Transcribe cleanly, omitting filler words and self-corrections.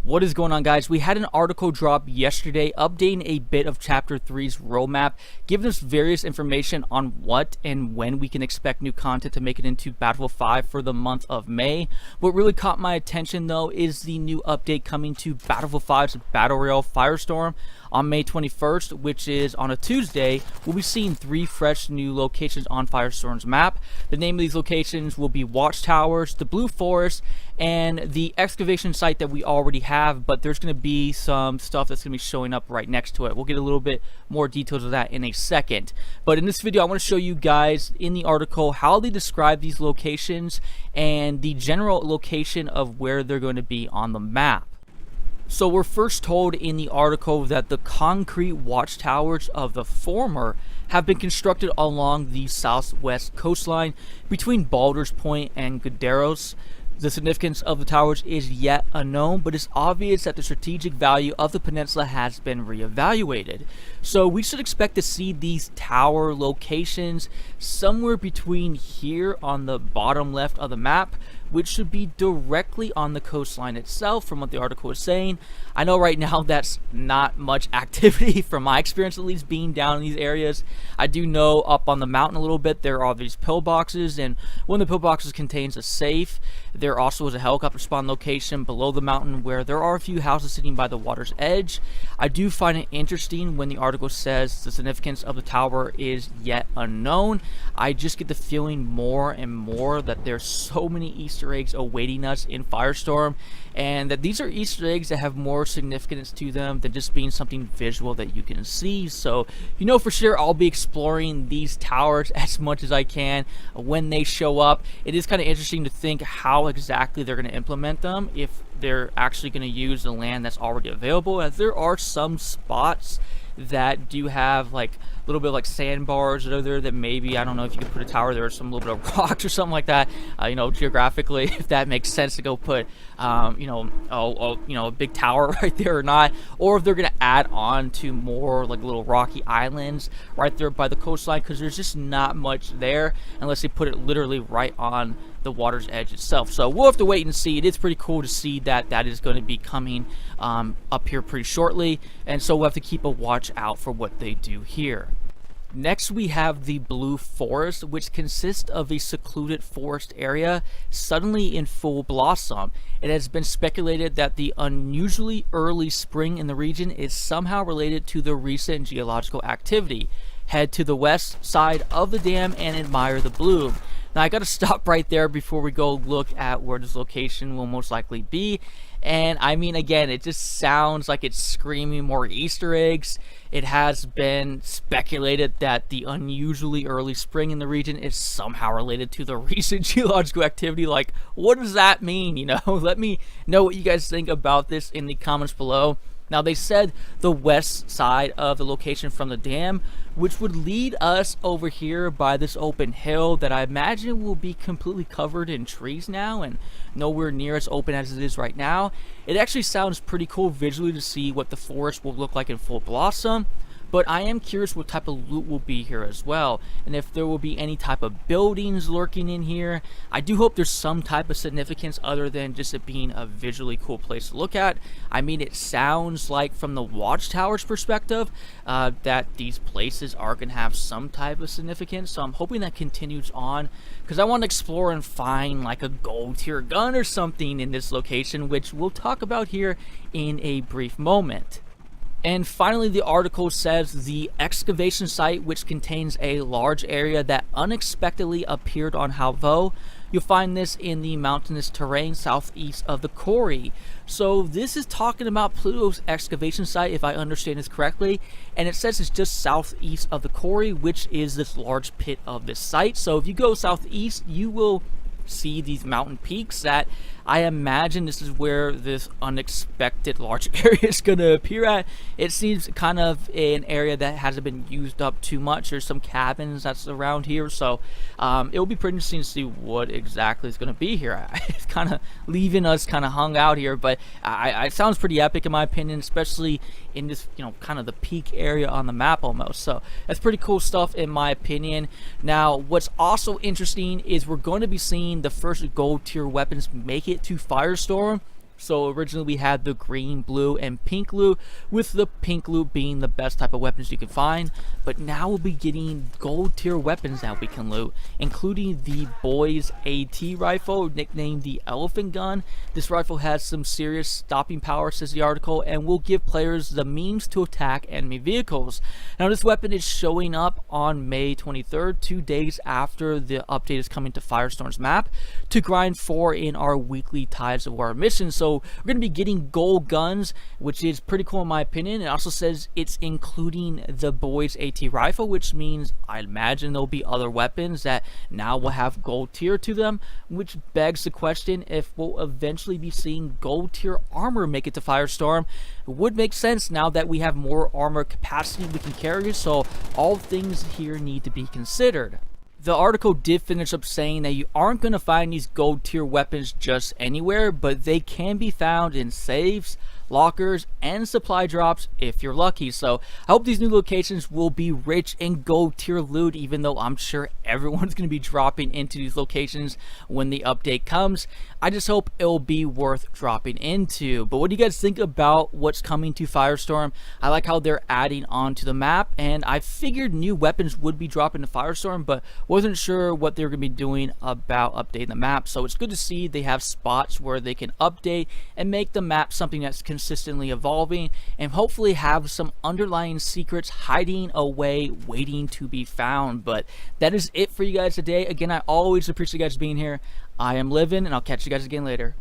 What is going on, guys? We had an article drop yesterday updating a bit of Chapter 3's roadmap, giving us various information on what and when we can expect new content to make it into Battlefield 5 for the month of May. What really caught my attention, though, is the new update coming to Battlefield 5's Battle Royale Firestorm on May 21st, which is on a Tuesday. We'll be seeing 3 fresh new locations on Firestorm's map. The name of these locations will be Watchtowers, the Blue Forest, and the excavation site that we already have, but there's going to be some stuff that's going to be showing up right next to it. We'll get a little bit more details of that in a second. But in this video, I want to show you guys in the article how they describe these locations and the general location of where they're going to be on the map. So we're first told in the article that the concrete watchtowers of the former have been constructed along the southwest coastline between Baldur's Point and Guderos. The significance of the towers is yet unknown, but it's obvious that the strategic value of the peninsula has been reevaluated. So we should expect to see these tower locations somewhere between here on the bottom left of the map, which should be directly on the coastline itself from what the article is saying. I know right now that's not much activity from my experience, at least being down in these areas. I do know up on the mountain a little bit there are these pillboxes, and one of the pillboxes contains a safe. There also is a helicopter spawn location below the mountain where there are a few houses sitting by the water's edge. I do find it interesting when the article says the significance of the tower is yet unknown. I just get the feeling more and more that there's so many Easter eggs awaiting us in Firestorm, and that these are Easter eggs that have more significance to them than just being something visual that you can see. So you know for sure I'll be exploring these towers as much as I can when they show up. It is kind of interesting to think how exactly they're going to implement them, if they're actually going to use the land that's already available, as there are some spots that do have like a little bit of like sandbars that are there that maybe, I don't know if you could put a tower there or some little bit of rocks or something like that, you know, geographically, if that makes sense to go put a big tower right there or not, or if they're going to add on to more like little rocky islands right there by the coastline, because there's just not much there unless they put it literally right on the water's edge itself. So we'll have to wait and see. It is pretty cool to see that that is going to be coming up here pretty shortly, and so we'll have to keep a watch out for what they do here. Next, we have the Blue Forest, which consists of a secluded forest area suddenly in full blossom. It has been speculated that the unusually early spring in the region is somehow related to the recent geological activity. Head to the west side of the dam and admire the bloom. Now, I got to stop right there before we go look at where this location will most likely be. And I mean, again, it just sounds like it's screaming more Easter eggs. It has been speculated that the unusually early spring in the region is somehow related to the recent geological activity. Like, what does that mean? You know, let me know what you guys think about this in the comments below. Now, they said the west side of the location from the dam, which would lead us over here by this open hill that I imagine will be completely covered in trees now and nowhere near as open as it is right now. It actually sounds pretty cool visually to see what the forest will look like in full blossom. But I am curious what type of loot will be here as well, and if there will be any type of buildings lurking in here. I do hope there's some type of significance other than just it being a visually cool place to look at. I mean, it sounds like from the Watchtower's perspective that these places are going to have some type of significance, so I'm hoping that continues on, because I want to explore and find like a gold tier gun or something in this location, which we'll talk about here in a brief moment. And finally, the article says the excavation site, which contains a large area that unexpectedly appeared on Halvo. You'll find this in the mountainous terrain southeast of the quarry. So this is talking about Pluto's excavation site, if I understand this correctly, and it says it's just southeast of the quarry, which is this large pit of this site. So if you go southeast, you will see these mountain peaks that I imagine this is where this unexpected large area is going to appear at. It seems kind of an area that hasn't been used up too much. There's some cabins that's around here, so it will be pretty interesting to see what exactly is going to be here. It's kind of leaving us kind of hung out here, but it sounds pretty epic in my opinion, especially in this, you know, kind of the peak area on the map almost. So that's pretty cool stuff in my opinion. Now, what's also interesting is we're going to be seeing the first gold tier weapons make it to Firestorm. So originally we had the green, blue, and pink loot, with the pink loot being the best type of weapons you can find. But now we'll be getting gold tier weapons that we can loot, including the boys AT rifle, nicknamed the elephant gun. This rifle has some serious stopping power, says the article, and will give players the means to attack enemy vehicles. Now this weapon is showing up on May 23rd, 2 days after the update is coming to Firestorm's map, to grind for in our weekly Tides of War mission. So we're going to be getting gold guns, which is pretty cool in my opinion. It also says it's including the boys AT rifle, which means I imagine there'll be other weapons that now will have gold tier to them, which begs the question if we'll eventually be seeing gold tier armor make it to Firestorm. It would make sense now that we have more armor capacity we can carry, so all things here need to be considered. The article did finish up saying that you aren't going to find these gold tier weapons just anywhere, but they can be found in safes, lockers, and supply drops if you're lucky. So I hope these new locations will be rich in gold tier loot, even though I'm sure everyone's going to be dropping into these locations when the update comes. I just hope it'll be worth dropping into. But what do you guys think about what's coming to Firestorm? I like how they're adding on to the map, and I figured new weapons would be dropping to Firestorm, but wasn't sure what they were going to be doing about updating the map. So it's good to see they have spots where they can update and make the map something that's consistently evolving, and hopefully have some underlying secrets hiding away waiting to be found. But that is it for you guys today. Again, I always appreciate you guys being here. I am Livin', and I'll catch you guys again later.